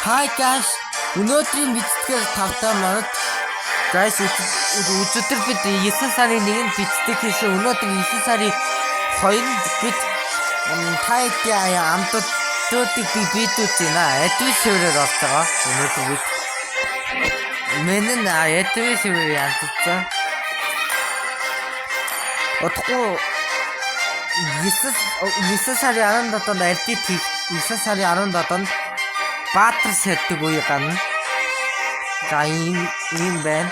Hi guys, өнөөдрийн бицтгэр тавтай манад guys өчигдөр бид 9 сарын 1-нд бицдэг хийсэн. Өнөөдөр 9 сарын 2-нд бид тайдаа амтуудыг бийдүүлж байна. Эдвишэрээр орж байгаа. Өнөөдөр бид мэнэн эдвишэрээр янзцсан. Отгоо 9 сарын 17-нд альдит 9 сарын 17-нд Баатар сэтдэг үе гана. За ийм байна.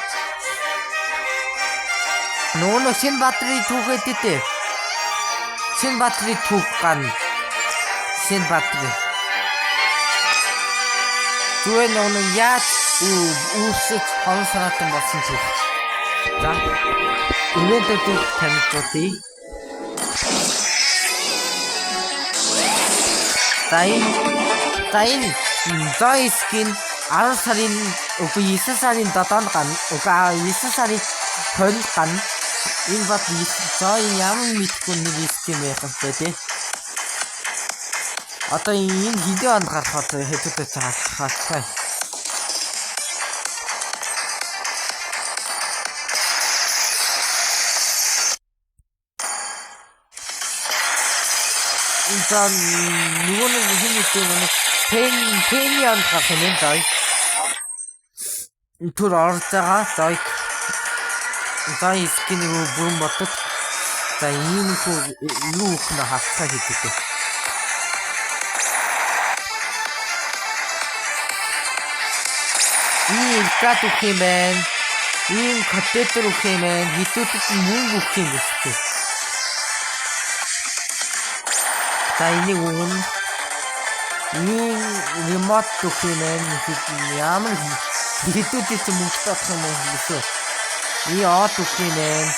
Нүүн шинэ Баатарын түүхэд дээ. Шинэ Баатарын түүх гана. Шинэ Баатар. Зүгээр нүүн яаж үүсэж хон санаатан болсон түүх. За ивэнтүүдийг танилцуулъя. За энэ Зой скин 10 сарын 9 сарын 7-нд гана. 9 сарын 20-нд гана. Энэ бат Зой ямар мэдгүй нэг скин байх вэ те. Одоо энэ хэдэн онд гарах вэ? Хэдүүдэд хаалцгаая. За нөгөө нэг юм Пэни онд гарах юм Зой. Түр орж байгаа Зой скин бүрэн бодод. За ийм юу их нэ хавцаа хийдэг. Ийм кат үх юм байна. Ийм катетер үх юм байна. Хитүүдэд мөнгө үх юм байна. За энийг өгнө. Ийм ремот үх юм байна. Ямар хитүүдэд ч мөнгө татах юм уу? Ийм от үх юм байна.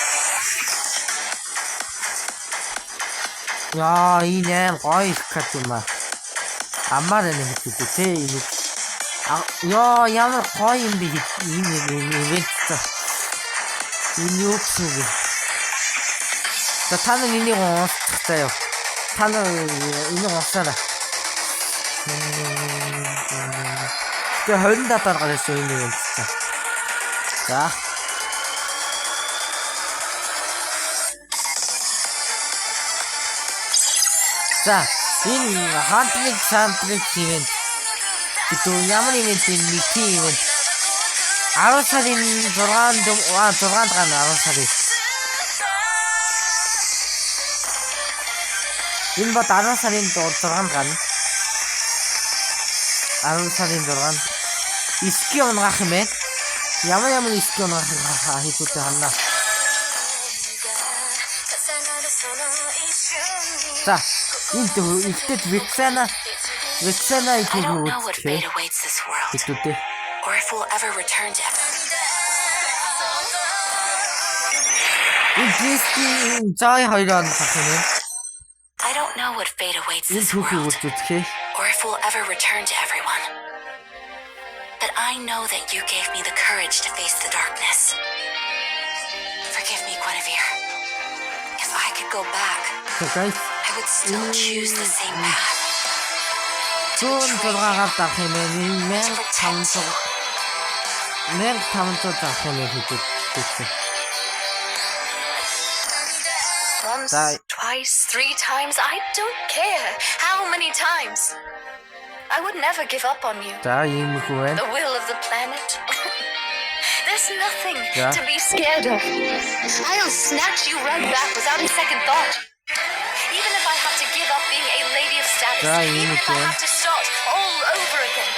Яа, энэ гоё кат юм аа. Амар нэг хитүүдэд те энэ. Яа, ямар гоё юм бэ энэ ивент. Энэ юу гэсэн. За та нар энийг уусчих заяа. Та нар энийг уусаарай. Тэгээ 20 датаар гарч ирсэн юм байна. За. За, энэ хантрик ивент. Гэдэг ямар ивент юм бэ? Ивент. 10 сарын 6-нд гана 10 сарын. Энэ бод 10 сарын 6-нд гана. 10 сарын 6-нд иски унгах юм бэ? Ямар иски унгах хийдүүтэй ханаа. За, энэ ихтэй Vexana ихийг үүсгэх. Хийдүүтэй. Or if we'll ever return to энэ Зой хоёроо гарах юм. I don't know what fate awaits Энэ this түүхийг world, үзүүлэх. or if we'll ever return to everyone. But I know that you gave me the courage to face the darkness. Forgive me, Guinevere. If I could go back, So guys, I would still choose the same path. зүүн зургаагаар дарах юм байна. 1500 дарах юм хийдэг. Once, twice, 3 times, I don't care how many times. I would never give up on you. За ийм их байна. The will of the planet. There's nothing Yeah. to be scared of. I'll snatch you right back without a second thought. Even if I have to give up being a lady of status, Yeah, even if I have to start all over again,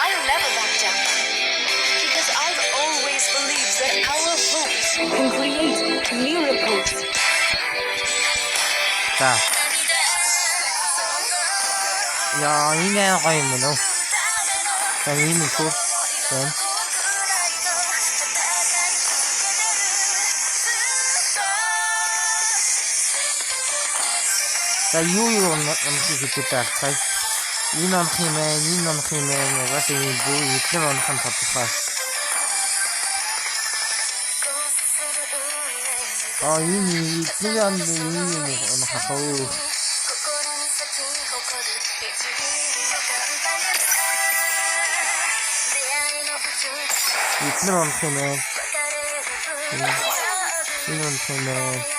I'll never back down. Because I've always believed that our hopes can create miracles. За. Яа, энэ гоё юм уу? За ийм их байна. За юу хийдэг вэ? Энэ онх юм байна. Угаас энэ бүх эдгээр онхон тодорхой. энэ энэ хахаа. Эднэр унах юм ээ. Энэ унах юм ээ.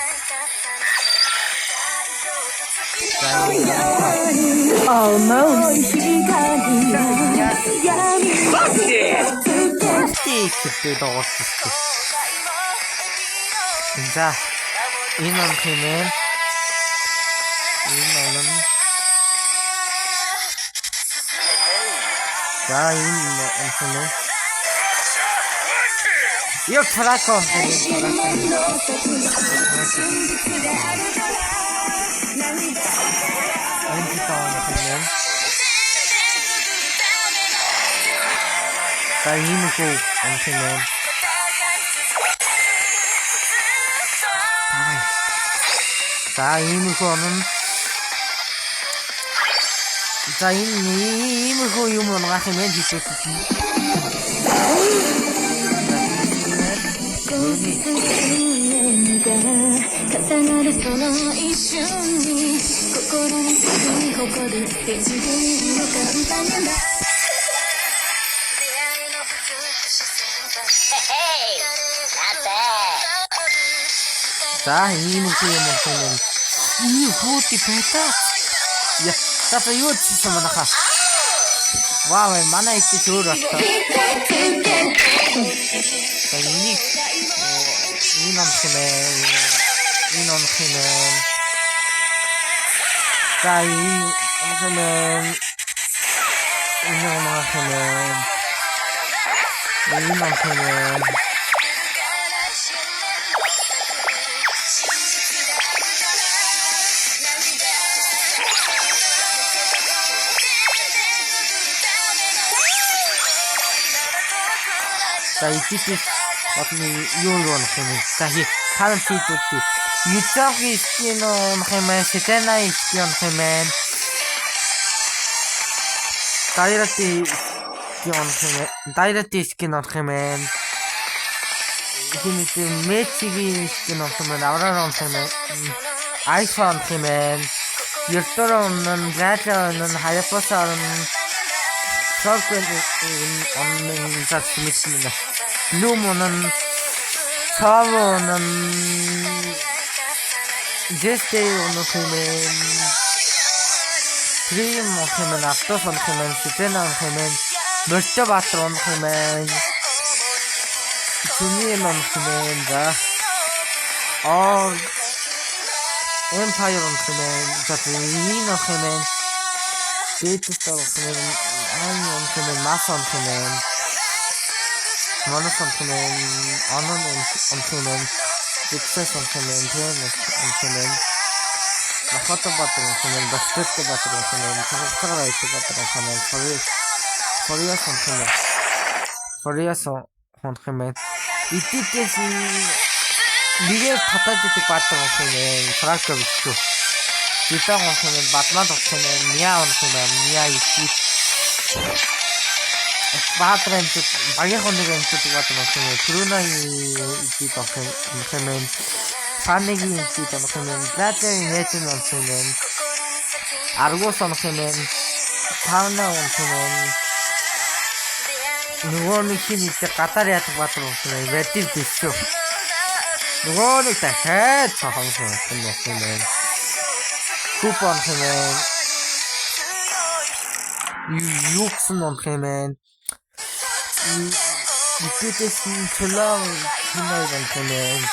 Almost. Тэгтээ доогоолчихсон. За энэ унах юм ээ. Энэ унах. За энэ унах юм ээ. Io farò За ийм үгүй юм байна. Ийм хүүти пэта. Я тата юу ч юм байна. Вау, манай их зөөр байна. За энийг энэ он хэмээн. Энэ он хэмээн. За энэ хэмээн. Энэ он хэмээн. Энэ он хэмээн. За идэх батны юу юм бэ? За харин хийдүүд. Ютагийн скин онх юм аа, Сетена скин онх юм аа. Дайрати скин онх юм аа. Хинэт Мэчигийн скин онх юм аа, Аврал онх юм аа. Айфон онх юм аа. Ертөрөн Лажан Хаяпасаар Sorgen on that mission. Lumonan Tavonan Jeste on him. Dream of him and Aptos on him and Sitin on him and Murtabat on him and Sunil on him and all Empire on him and Jatin on him and Data of him. On command, mass on command, bonus on command, honor on command, success on command, on command, the hot button on command, the split button on command, the right button on command, Furious on command, Furious on command. It is bigger pathetic button on command, fracture with two. Tita on command, Batman on command, Nia on command, Nia is Баатрын багийн хоног энэ тугаад байна. Түрүүний итит охин фаныгийн итит охин латын нэтэн охин аргуус охин таана охин нөгөө хиний гатар ятг баатар охин вэтил бишүү. Нөгөө нэг дахиад цахан охин купон охин Юксэн онх юм байна. Итээс чулаа хинай онх юм байна.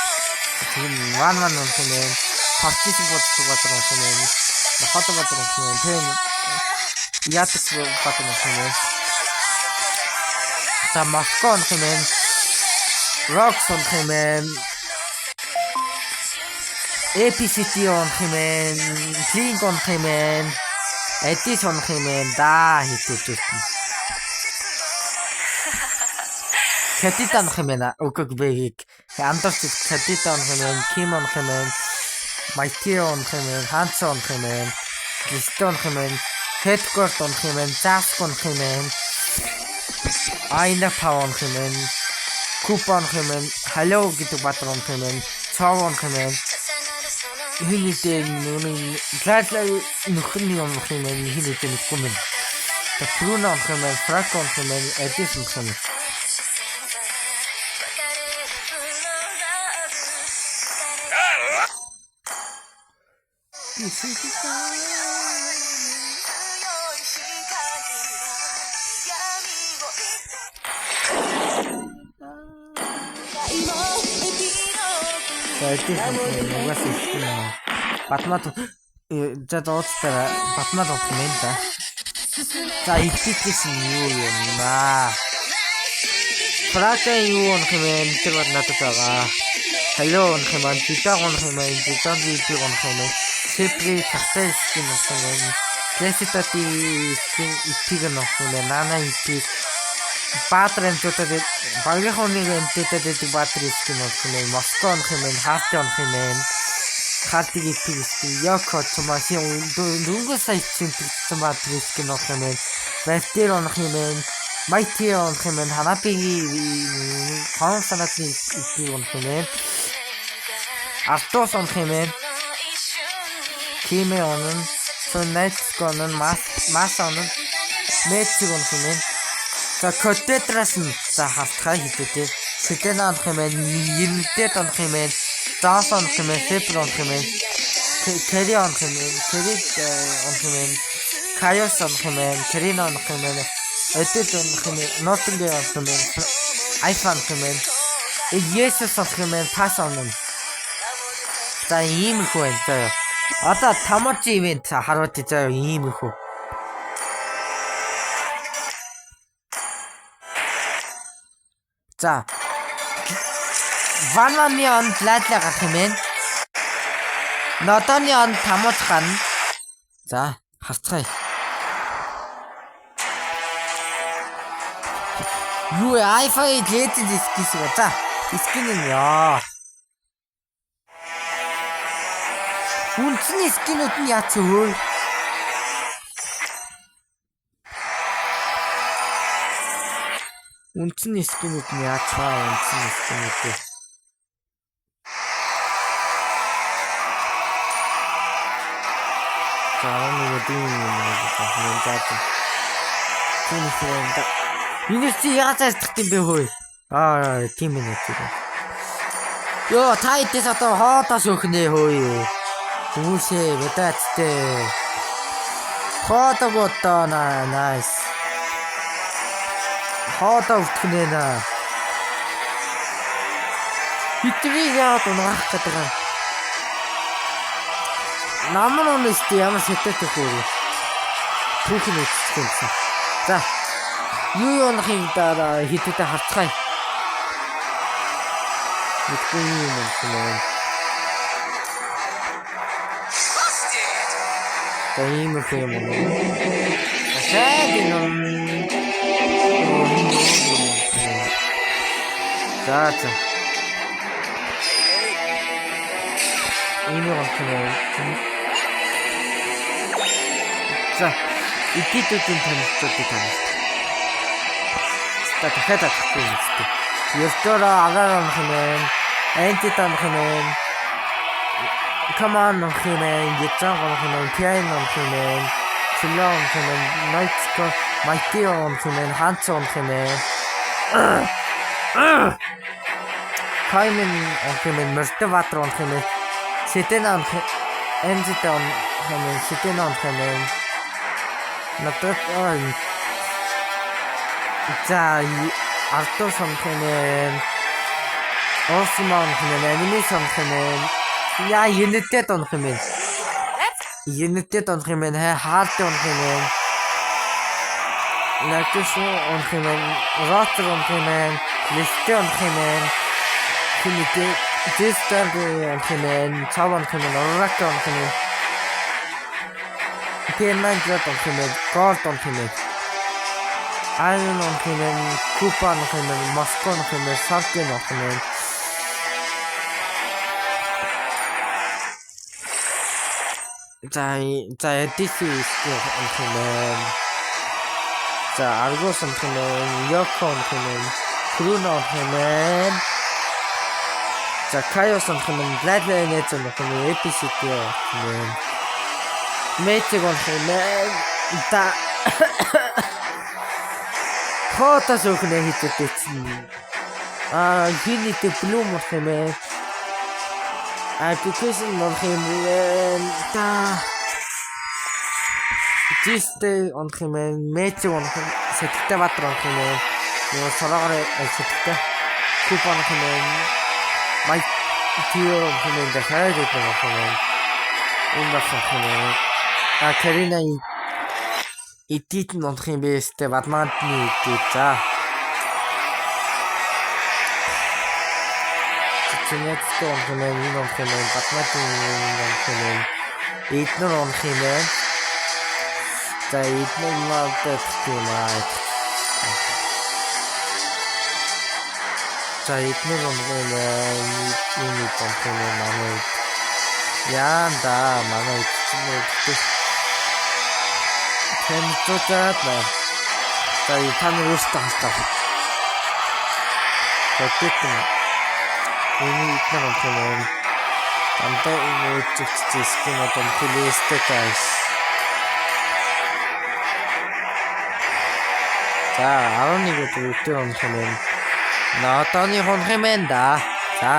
Тийм ван онх юм байна. Партисын боддог батар онх юм байна. Хот батар онх юм байна. Тийм ятс батар онх юм байна. За Москва онх юм байна. Рокс онх юм байна. APCT онх юм байна. Link онх юм байна. Эдис онх юм да хитүүч. Катита онх юм байна. Өгөг бэгийг андерч катита онх юм, Ким онх юм, Майти онх юм, Ханц онх юм, Кристо онх юм, Хэдкорт онх юм, Заск онх юм, Айна паа онх юм, Куп онх юм, Хало гэдэг батар онх юм, Цоо онх юм. Хинэтэн нүний лаалаа нөхний онх юм хинэтэн нэхгүй мэн. Та түрүүн онх юм, Фрак онх юм, Эдис онх юм. 누가 있구나. 바트마토 자 어쩌다 바트마토 멘다. 자 이티키스 이유였나. 프라케 이유는 그러면 들어가 놔뒀다가 헬로는 그만 뒤따고는 그만 뒤따기 뒤고는 그만 세프리 작살 스킨은 그만 플레시타티 스킨 이티그는 그만 나나 이티 Патрен төтөд багийнхны эмтэтэд батри скин хэмээн Москвон хэмээн Хартон хэмээн Хартиг пигс Йоко Томасын дөнгөс сайчин батри скин хэмээн Вестерон хэмээн Майтион хэмээн Ханапиги консонатны ипиг хэмээн Артосон хэмээн Кимеон Соннетскон Масон Мэтсигон хэмээн За Котетрас нь за халтхай хийдэ. Сэтэнан хэмээн, Юнитет он хэмээн, Дасон хэмээн, Сепрон хэмээн, Кэрион хэмээн, Кэрит он хэмээн, Кайос он хэмээн, Кэринон хэмээн, Этэт он хэмээн, Нотингэ он хэмээн, Айфан хэмээн, Есүс он хэмээн, Пасон он. За иймэрхүү байна заяа. Одоо тамарч ивент харуулж заяа иймэрхүү. За Ванвами он лайлаа гарах юм байна. Нодоны он тамууч гарна. За харцгаая. Юу iPhone ледэн дискисгээ. За скин нь яа. Үнцний скинүүд нь яац вэ? Үнцний скинүүд нь яач хаа үнцний скинүүд. За нэг дийн юм заач. Тийм юм да. Миний чи яагаад цаасдах юм бэ хөөе? Тийм ээ тийм. Йоо та идэс одоо хоодоос өөхнээ хөөе. Хүмүүсээ бэдацтэй. Хоодогоо nice. Хоодоо өвтгнээ наа. Хитрийг яагаад унаах гэдэг юм. Намын үнэстэй ямар шатаатай хөө. Түүхийн үсгэх юмсан. За. Юу нахын дараа хитэтэй харцгаая. Мэдгүй юм байна. За ийм их юм уу. За. Энэ юм. За, идэвхтэй танилцуулдаг юм. Та дахиад авахгүй юм шүү. Ёртора агаар хэмээн, антитан хэмээн, команд хэмээн, гитар хэмээн, пиано хэмээн, чилон хэмээн, найтко, майтион хэмээн, ханцон хэмээн. Каймэн хэмээн, мөртөватрон хэмээн, сэтэнан энзитон хэмээн, сэтэнан хэмээн. Надад за артосон хэмээн Осман хэмээн анимашн хэмээн яа юнитэд он хэмээн хаарт он хэмээн Лакиш он хэмээн ротер он хэмээн листэ он хэмээн хинитэ дистер он хэмээн цаван хэмээн орак он хэмээн Пенман он хэмээн горд он хэмээн Айрон он хэмээн Купа он хэмээн Москва он хэмээн Саркен он хэмээн за эдиси он хэмээн за Аргос он хэмээн Йоко он хэмээн Круно он хэмээн за Кайос он хэмээн Бладлайнэц он хэмээн Эписити он хэмээн Мэтиг он хэмээн да Хотос өөхнээ хийдэг чинь хинитэ блум хэмээн application онох юм та Disтэй онох юм Magic онох сэтгтэй Баатар онох юм юу сороогоор сэтгтэй Куп онох юм Майк Тио онох юм дахиад онох юм энэ басах юм Карина Эдит нь онох юм бэстэй Бадмантны эдит за Чинэцтэй онох юм энэ онох юм Бадмантны онох юм Эднэр онох юм за эднэр надад тийм за эднэр онох юм энэ онох юм манай яанда манай эднэр тэмцээд байна. За тань өөртөө хастаа. Тэтгэн. Энэ ихнэр онцгой. Амтай энэ үчигчээс кинотон плейстэй тайс. За 11-д үтээ онцгой. Наатаны хонх юм байна да. За.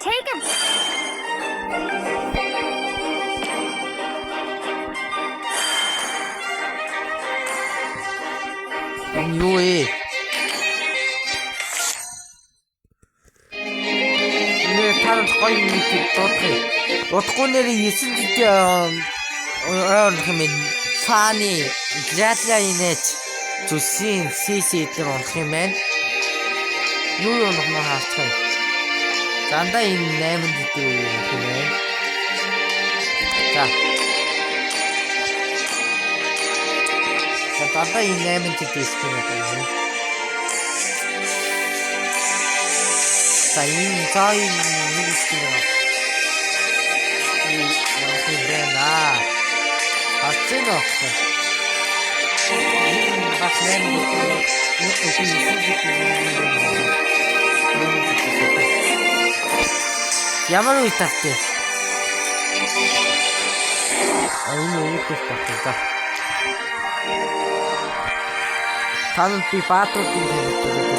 Take him. юу ээ? Нэ танд гоё юм дуудах. Утгагүй нэр 9 жилийн хэмээн фаны Гладла инеч зүсийн CC-ээр онох юм байна. Юу онох нь хаацгаа. Зандаа энэ 8 жилийн юм байна. За. Зандаа энэ 8 жилийн юм байна. За энэ зай нэг скил байна. Энэ байна. Ачно. Бас ямар үе тавтай. Энэ үе тавтай. Танад би Баатар тийм хэлдэг.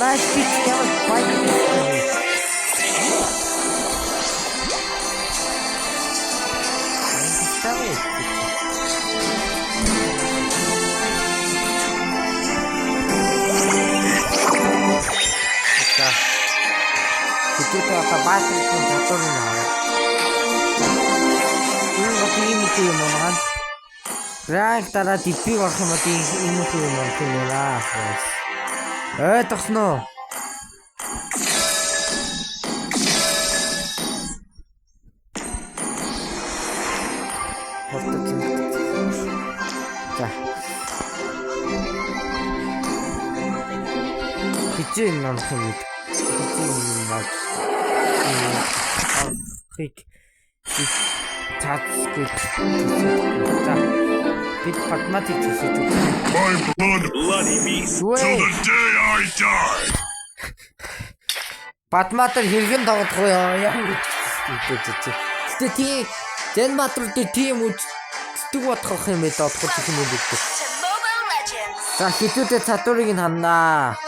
Nice pitch, that was biting. Kita apa batu pun jatuh nih. Ini mati ini tuh man. Rang tara tipi waktu mati ini tuh mati lah. Тогсно. За. Хичээн нам хэмэд. Хичээн баг. Хик. Цацгүйт. За. Бид математик хийх. My blood bloody me till the day I die. Батматар хэрэгэн тоглох яа гэж. Тэ тий Зэн Батар тийм үздэг бодох юм ээ додох юм уу гэдэг. За хитүүдэд цадуурыг нь ханаа.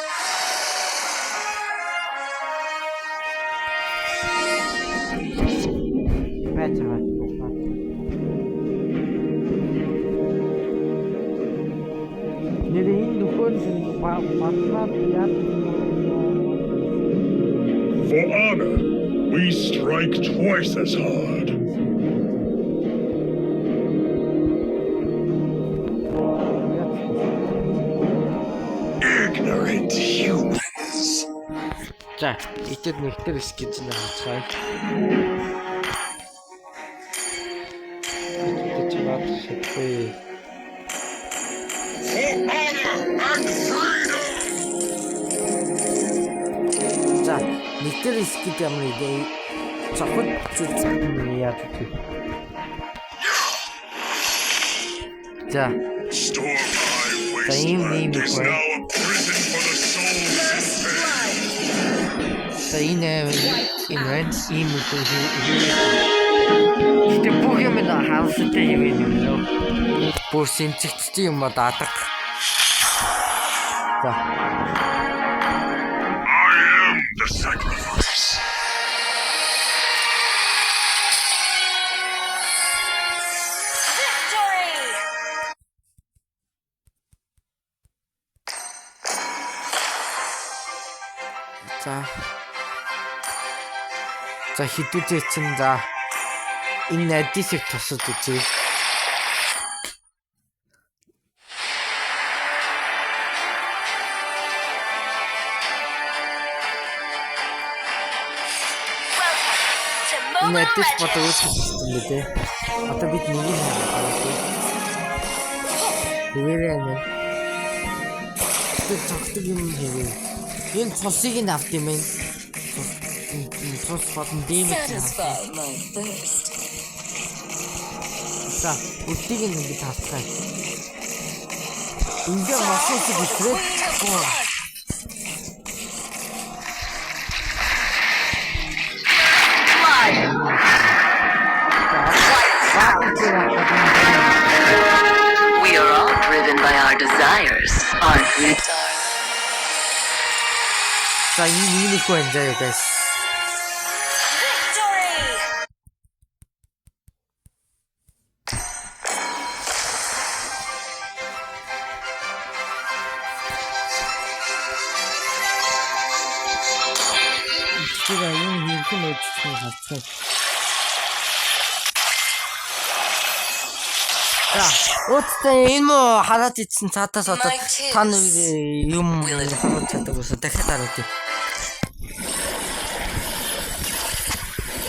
Бачаа. For honor, we strike twice as hard. Ignorant humans. За, ихэд нэгтэр скиз нэ хацгай. Ихэд ч бат шигтэй. For honor and freedom. За, нэгтэр скиз ямар идэ. Цохот яа гэдэг. За. Storm High Таим Wasteland ийм is үгүй. now a prison for the souls in pain. За энэ ийм үгүй. Гэтэ бүх юм нь хаалстай юм нөө. Бүр сэнцэгчтэй юм дадаг. За. I am the sacrifice. За хідүүзээ чинь за энэ найдисыг тусаж үзье. Найдис бодож үзсэн юм дээ. Одоо бид нэг юм харахгүй. Тэгээрээ нэ. Тэг цогтөг юм хийгээ. Энэ цусыг нь авт юм ээ. Цус бодон дэмэж. За, үлдийг нь ингэ тавцгаая. Ингээ мосоос бисрээд гоо. We are all driven by our desires, aren't we? За, энэ их байна заяа guys. 제가 이렇게 넣어주시면 같아요. 자, 어쨌든 이모 하나씩 찾아서 타는 юм хараад чаддаг ус дахиад харуулъя.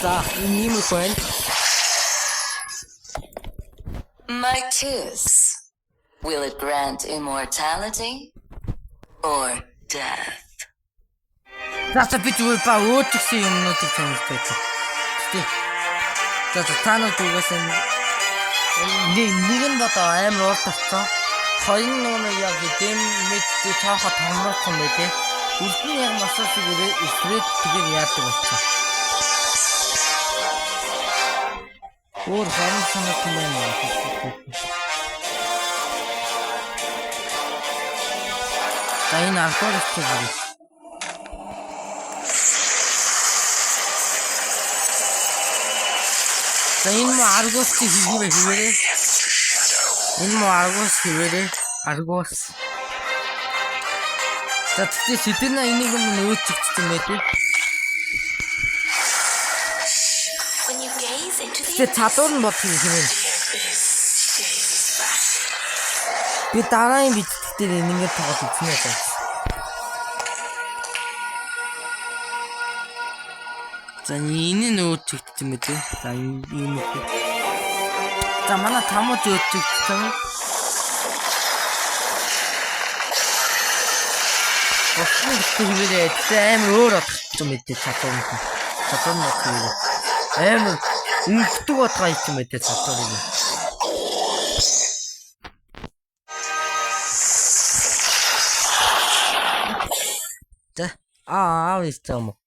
За, энэ юм байна. My kiss. Will it grant immortality or death? За би зүгээр ба өөдгсөн юмнуудыг танилцуулж байна. Гэтэ та нар зүгээс нэг нь бодоо амар уул тавцсан. Хоёр нь яг дэмэдтэй цаахаа томрох юм байлээ. Үлдэн яг масаас игээрээ стрейт тэгээд яадаг болсон. Өөр харин санаад юм байна. За энэ алкоголч юм. За энэ аргус хийвэрээ. Энэ аргус хийвэрээ. Аргус. За тэгтээ сэдэрнэ энийг юм нөөцөгдсөн байдаг. Тэ чадвар нь бодох юм байна. Би дараагийн видео дээр ингээд тоглож үзнэ гэдэг. За энэ нөөцөгдсөн мэт. За энэ. За манай тамууд нөөцөгдсөн. Ослын хэвээрээ амар өөр болчихсон мэт чадвар нь. Чадвар нь хэвээрээ амар өнгөдөг бодгаа хийсэн мэт чадварыг. За аав истэм.